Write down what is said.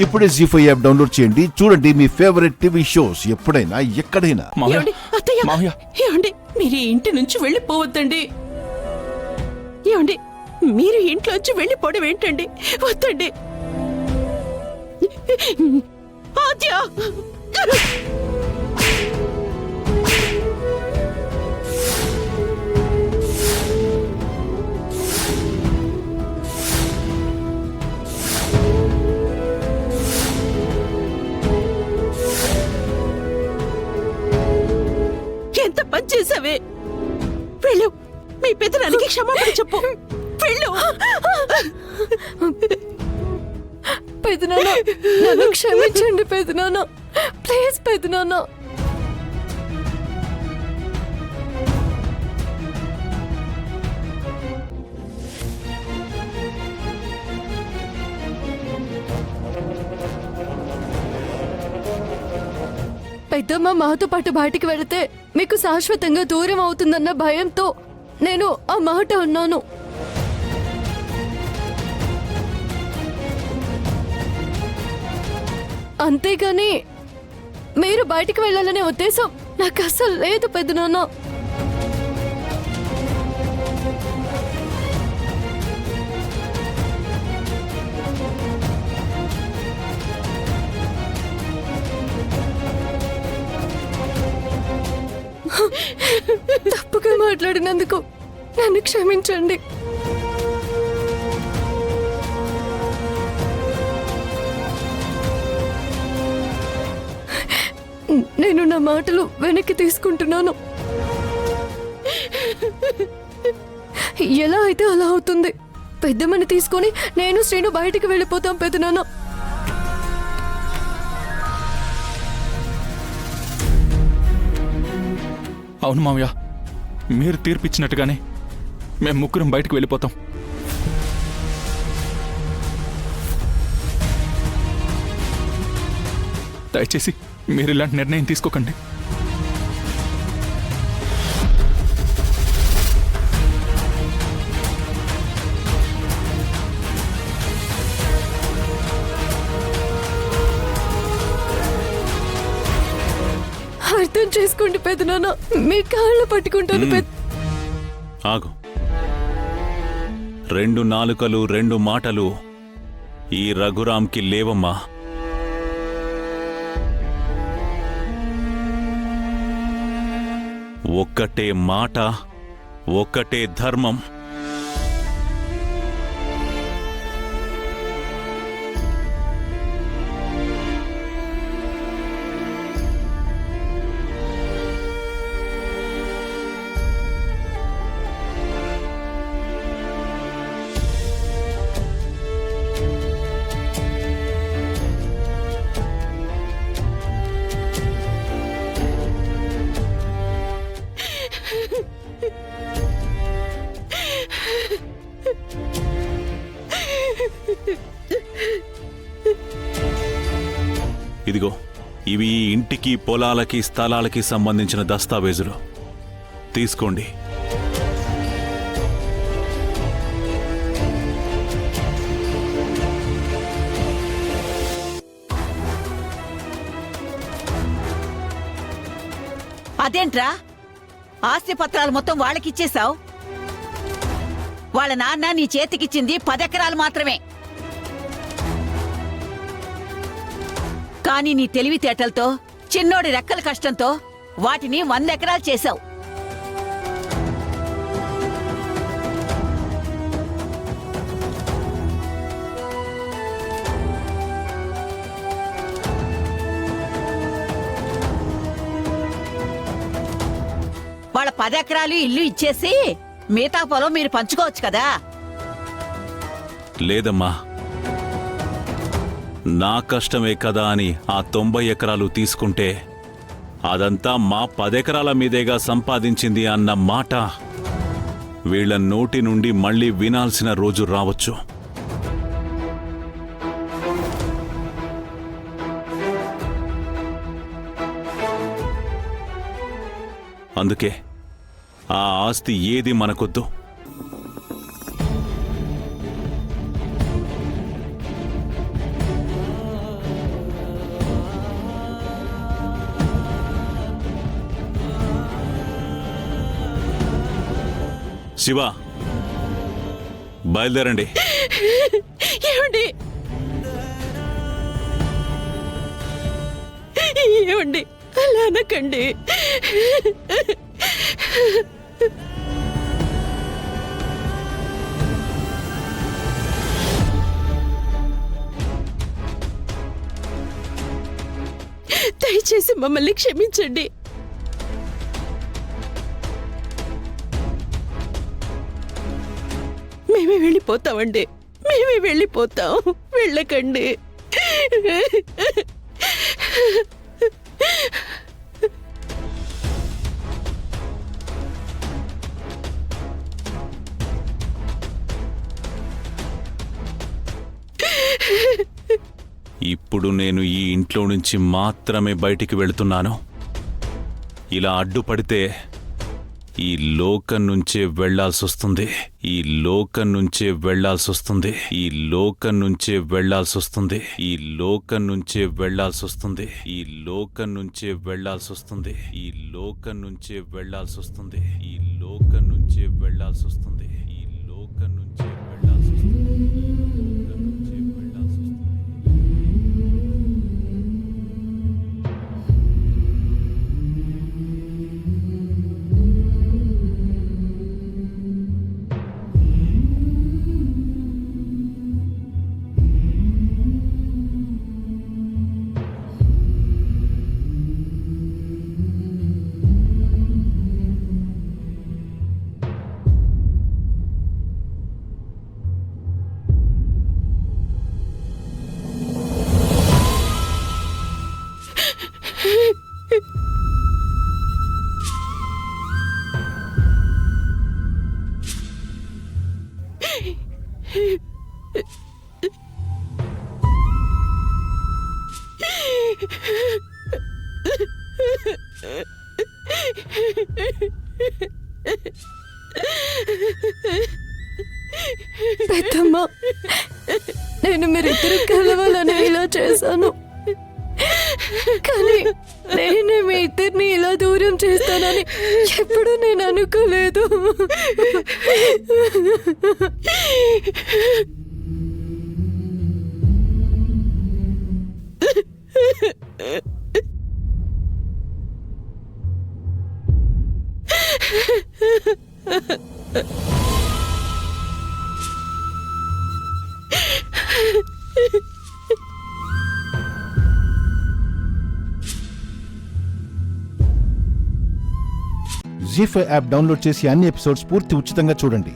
ఇప్పుడే జీ5 app download చేయండి. చూడండి మీ ఫేవరెట్ టీవీ షోస్ ఎప్పుడైనా ఎక్కడైనా. ఏమండి మీరు ఈ ఇంటి నుంచి వెళ్ళిపోవద్దండి. ఏమండి మీరు ఇంట్లోంచి వెళ్ళిపోవడం ఏంటండి? వద్దండి. ఆద్య ఎంత పని చేసావే. వెళ్ళు, మీ పెద్దనానికి క్షమాపణ చెప్పు. వెళ్ళు. పెదనాన్న, నన్ను క్షమించండి పెదనాన్న, ప్లీజ్ పెదనాన్న. పెద్దమ్మ మాతో పాటు బయటికి వెళితే మీకు శాశ్వతంగా దూరం అవుతుందన్న భయంతో నేను ఆ మాట అన్నాను. అంతేగాని మీరు బయటికి వెళ్ళాలనే ఉద్దేశం నాకు అసలు లేదు పెద్దనాన్న. తప్పుగా మాట్లాడినందుకు నన్ను క్షమించండి. నేను నా మాటలు వెనక్కి తీసుకుంటున్నాను. ఎలా అయితే అలా అవుతుంది. పెద్దమ్మని తీసుకొని నేను శ్రీను బయటికి వెళ్ళిపోతాం పెద్దనాన్న. అవును మామయ్య, మీరు తీర్పిచ్చినట్టుగానే మేము ముగ్గురం బయటకు వెళ్ళిపోతాం. దయచేసి మీరు ఇలాంటి నిర్ణయం తీసుకోకండి. అర్థం చేసుకోండి పెద్దనాన్న, మీ కాళ్ళు పట్టుకుంటాను. ఆగు. 2 నాలుకలు 2 మాటలు ఈ రఘురాంకి లేవమ్మా. ఒక్కటే మాట, ఒక్కటే ధర్మం. ఇదిగో, ఇవి ఈ ఇంటికి, పొలాలకి, స్థలాలకి సంబంధించిన దస్తావేజులు. తీసుకోండి. అదేంట్రా, ఆస్తి పత్రాలు మొత్తం వాళ్ళకిచ్చేశావు? వాళ్ళ నాన్న నీ చేతికిచ్చింది 10 ఎకరాలు మాత్రమే. కానీ నీ తెలివితేటలతో, చిన్నోడి రెక్కల కష్టంతో వాటిని 100 ఎకరాలు చేశావు. వాళ్ళ 10 ఎకరాలు ఇల్లు ఇచ్చేసి మిగతా పొలం మీరు పంచుకోవచ్చు కదా. లేదమ్మా, నా కష్టమే కదా అని ఆ 90 ఎకరాలు తీసుకుంటే అదంతా మా 10 ఎకరాల మీదేగా సంపాదించింది అన్న మాట వీళ్ల నోటి నుండి మళ్లీ వినాల్సిన రోజు రావచ్చు. అందుకే ఆ ఆస్తి ఏది మనకొద్దు. శివ, బయలుదేరండి. ఏమండి ఏమండి అలా అనకండి. దయచేసి మమ్మల్ని క్షమించండి. మేమే వెళ్ళిపోతామండి, మేమే వెళ్ళిపోతాం. వెళ్ళకండి. ఇప్పుడు నేను ఈ ఇంట్లో నుంచి మాత్రమే బయటికి వెళుతున్నాను. ఇలా అడ్డుపడితే ఈ లోకం నుంచే వెళ్లాల్సొస్తుంది. ఈ లోకం నుంచే వెళ్లాల్సొస్తుంది. ఈ లోకం నుంచే వెళ్లాల్సొస్తుంది. ఈ లోకం నుంచే వెళ్లాల్సొస్తుంది. ఈ లోకం నుంచే వెళ్లాల్సొస్తుంది. ఈ లోకం నుంచే వెళ్లాల్సొస్తుంది. ఈ లోకం నుంచే వెళ్లాల్సొస్తుంది. ఈ లోకం నుంచే వెళ్లాల్సొస్తుంది. పెద్దమ్మ, నేను మీరిద్దరు కలవాలని ఇలా చేశాను, కానీ నేనే మీ ఇద్దరిని ఇలా దూరం చేస్తానని ఎప్పుడూ నేను అనుకోలేదు. జీ5 యాప్ డౌన్లోడ్ చేసి అన్ని ఎపిసోడ్స్ పూర్తి ఉచితంగా చూడండి.